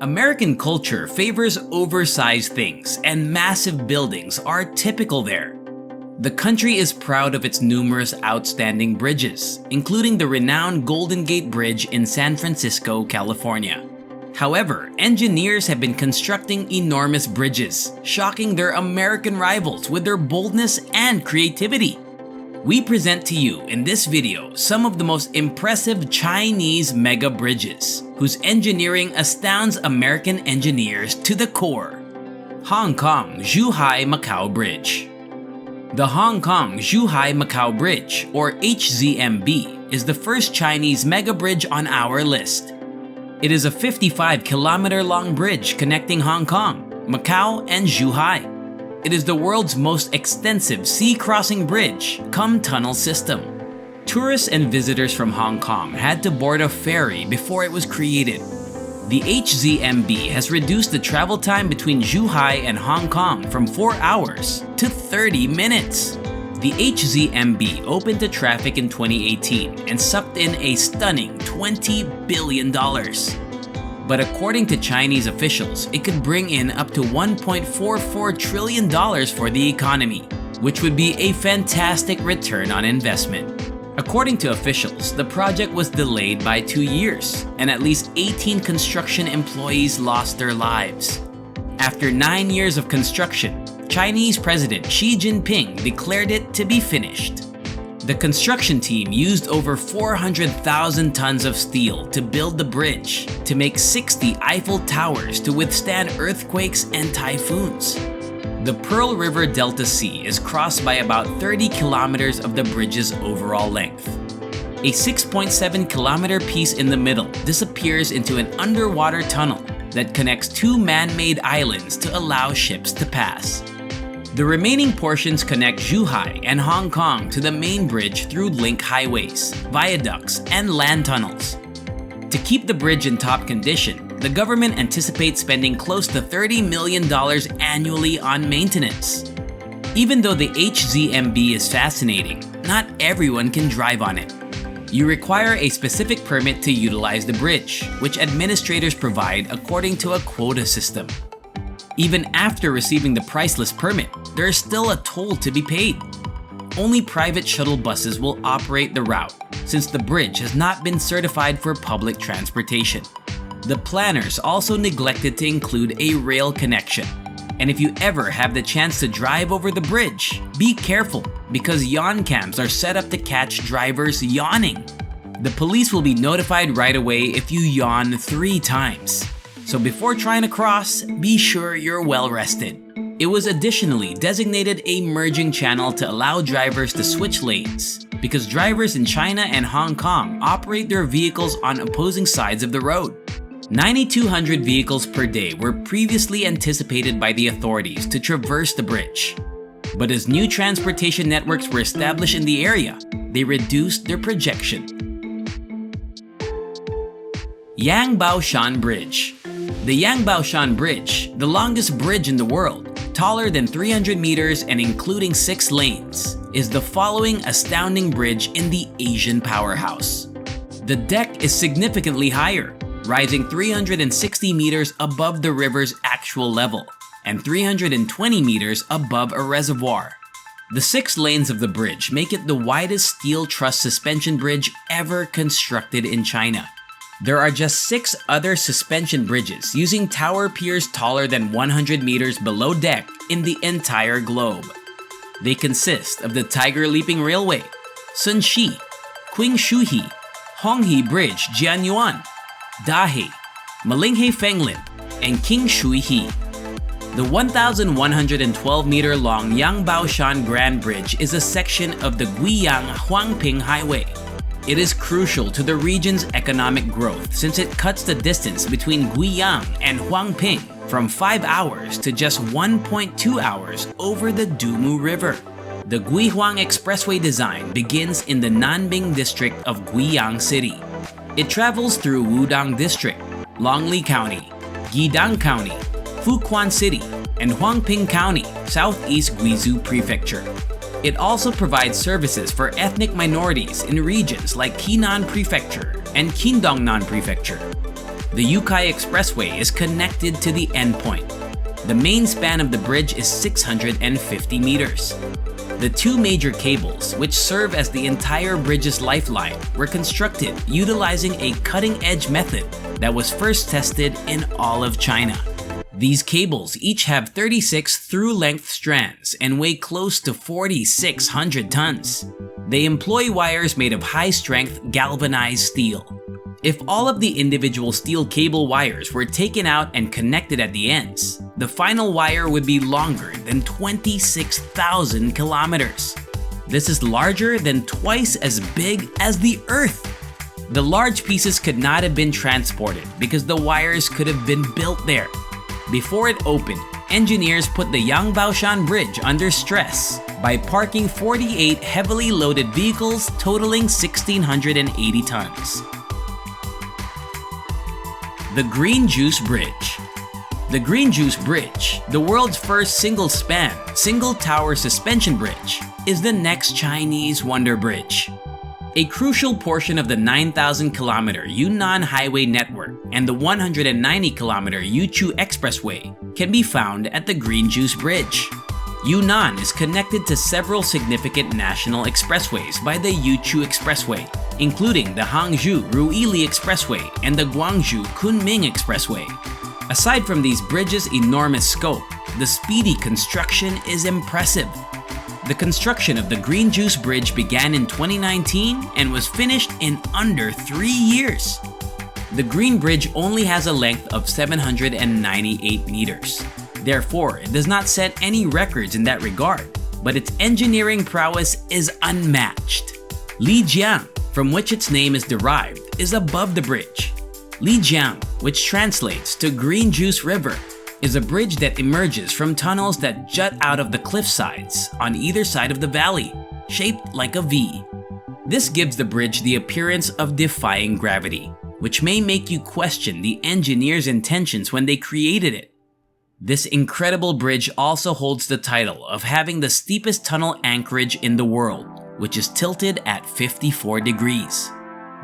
American culture favors oversized things, and massive buildings are typical there. The country is proud of its numerous outstanding bridges, including the renowned Golden Gate Bridge in San Francisco, California. However, engineers have been constructing enormous bridges, shocking their American rivals with their boldness and creativity. We present to you in this video some of the most impressive Chinese mega bridges, whose engineering astounds American engineers to the core. Hong Kong Zhuhai Macau Bridge. The Hong Kong Zhuhai Macau Bridge, or HZMB, is the first Chinese mega bridge on our list. It is a 55-kilometer-long bridge connecting Hong Kong, Macau, and Zhuhai. It is the world's most extensive sea-crossing bridge, cum tunnel system. Tourists and visitors from Hong Kong had to board a ferry before it was created. The HZMB has reduced the travel time between Zhuhai and Hong Kong from 4 hours to 30 minutes. The HZMB opened to traffic in 2018 and sucked in a stunning $20 billion. But according to Chinese officials, it could bring in up to $1.44 trillion for the economy, which would be a fantastic return on investment. According to officials, the project was delayed by 2 years, and at least 18 construction employees lost their lives. After 9 years of construction, Chinese President Xi Jinping declared it to be finished. The construction team used over 400,000 tons of steel to build the bridge, to make 60 Eiffel Towers to withstand earthquakes and typhoons. The Pearl River Delta Sea is crossed by about 30 kilometers of the bridge's overall length. A 6.7-kilometer piece in the middle disappears into an underwater tunnel that connects two man-made islands to allow ships to pass. The remaining portions connect Zhuhai and Hong Kong to the main bridge through link highways, viaducts, and land tunnels. To keep the bridge in top condition, the government anticipates spending close to $30 million annually on maintenance. Even though the HZMB is fascinating, not everyone can drive on it. You require a specific permit to utilize the bridge, which administrators provide according to a quota system. Even after receiving the priceless permit, there is still a toll to be paid. Only private shuttle buses will operate the route, since the bridge has not been certified for public transportation. The planners also neglected to include a rail connection. And if you ever have the chance to drive over the bridge, be careful, because yawn cams are set up to catch drivers yawning. The police will be notified right away if you yawn 3 times. So before trying to cross, be sure you're well rested. It was additionally designated a merging channel to allow drivers to switch lanes, because drivers in China and Hong Kong operate their vehicles on opposing sides of the road. 9,200 vehicles per day were previously anticipated by the authorities to traverse the bridge. But as new transportation networks were established in the area, they reduced their projection. Yangbaoshan Bridge. The Yangbaoshan Bridge, the longest bridge in the world, taller than 300 meters and including 6 lanes, is the following astounding bridge in the Asian powerhouse. The deck is significantly higher, rising 360 meters above the river's actual level and 320 meters above a reservoir. The 6 lanes of the bridge make it the widest steel truss suspension bridge ever constructed in China. There are just 6 other suspension bridges using tower piers taller than 100 meters below deck in the entire globe. They consist of the Tiger Leaping Railway, Sunshi, Qingshuhi, Honghe Bridge Jianyuan, Dahe, Malinghe Fenglin, and King Shui He. The 1,112-meter long Yangbaoshan Grand Bridge is a section of the Guiyang-Huangping Highway. It is crucial to the region's economic growth since it cuts the distance between Guiyang and Huangping from 5 hours to just 1.2 hours over the Dumu River. The Guihuang Expressway design begins in the Nanbing district of Guiyang City. It travels through Wudang District, Longli County, Guidang County, Fuquan City, and Huangping County, Southeast Guizhou Prefecture. It also provides services for ethnic minorities in regions like Qinnan Prefecture and Qingdongnan Prefecture. The Zhuhai Expressway is connected to the endpoint. The main span of the bridge is 650 meters. The two major cables, which serve as the entire bridge's lifeline, were constructed utilizing a cutting-edge method that was first tested in all of China. These cables each have 36 through-length strands and weigh close to 4,600 tons. They employ wires made of high-strength galvanized steel. If all of the individual steel cable wires were taken out and connected at the ends, the final wire would be longer than 26,000 kilometers. This is larger than twice as big as the Earth. The large pieces could not have been transported because the wires could have been built there. Before it opened, engineers put the Yangbaoshan Bridge under stress by parking 48 heavily loaded vehicles totaling 1,680 tons. The Green Juice Bridge. The Green Juice Bridge, the world's first single-span, single-tower suspension bridge, is the next Chinese Wonder Bridge. A crucial portion of the 9,000-kilometer Yunnan Highway network and the 190-kilometer Yichu Expressway can be found at the Green Juice Bridge. Yunnan is connected to several significant national expressways by the Yichu Expressway, including the Hangzhou-Ruili Expressway and the Guangzhou-Kunming Expressway. Aside from these bridges' enormous scope, the speedy construction is impressive. The construction of the Green Juice Bridge began in 2019 and was finished in under 3 years. The Green Bridge only has a length of 798 meters. Therefore, it does not set any records in that regard, but its engineering prowess is unmatched. Lijiang, from which its name is derived, is above the bridge. Lijiang, which translates to Green Juice River, is a bridge that emerges from tunnels that jut out of the cliff sides on either side of the valley, shaped like a V. This gives the bridge the appearance of defying gravity, which may make you question the engineers' intentions when they created it. This incredible bridge also holds the title of having the steepest tunnel anchorage in the world, which is tilted at 54 degrees.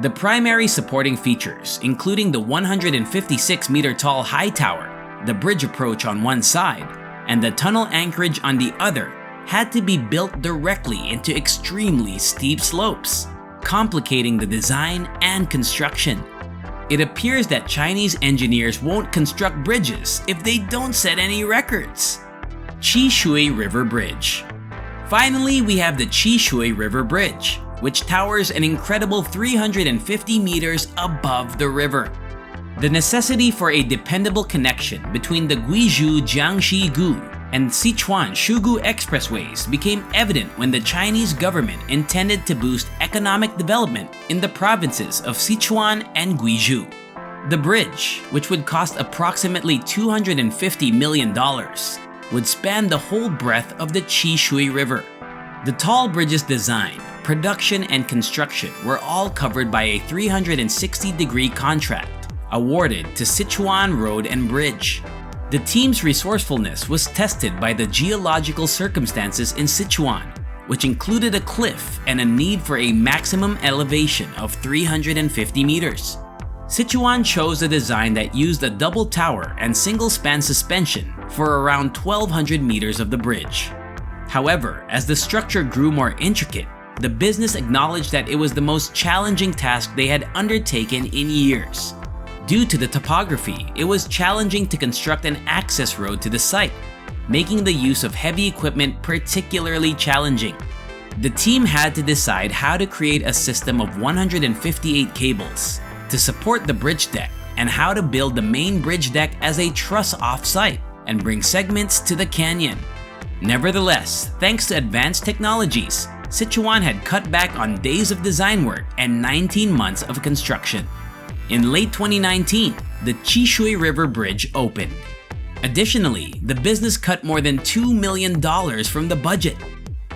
The primary supporting features, including the 156-meter tall high tower, the bridge approach on one side, and the tunnel anchorage on the other, had to be built directly into extremely steep slopes, complicating the design and construction. It appears that Chinese engineers won't construct bridges if they don't set any records. Chishui River Bridge. Finally, we have the Chishui River Bridge, which towers an incredible 350 meters above the river. The necessity for a dependable connection between the Guizhou-Jiangxi-gu and Sichuan-Shugu expressways became evident when the Chinese government intended to boost economic development in the provinces of Sichuan and Guizhou. The bridge, which would cost approximately $250 million, would span the whole breadth of the Chishui River. The tall bridge's design, production, and construction were all covered by a 360-degree contract awarded to Sichuan Road and Bridge. The team's resourcefulness was tested by the geological circumstances in Sichuan, which included a cliff and a need for a maximum elevation of 350 meters. Sichuan chose a design that used a double tower and single-span suspension for around 1,200 meters of the bridge. However, as the structure grew more intricate, the business acknowledged that it was the most challenging task they had undertaken in years. Due to the topography, it was challenging to construct an access road to the site, making the use of heavy equipment particularly challenging. The team had to decide how to create a system of 158 cables to support the bridge deck and how to build the main bridge deck as a truss off-site and bring segments to the canyon. Nevertheless, thanks to advanced technologies, Sichuan had cut back on days of design work and 19 months of construction. In late 2019, the Chishui River Bridge opened. Additionally, the business cut more than $2 million from the budget.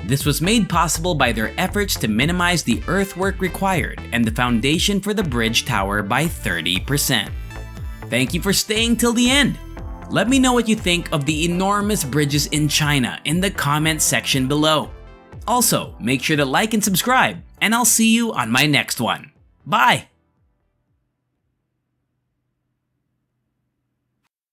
This was made possible by their efforts to minimize the earthwork required and the foundation for the bridge tower by 30%. Thank you for staying till the end. Let me know what you think of the enormous bridges in China in the comment section below. Also, make sure to like and subscribe, and I'll see you on my next one. Bye!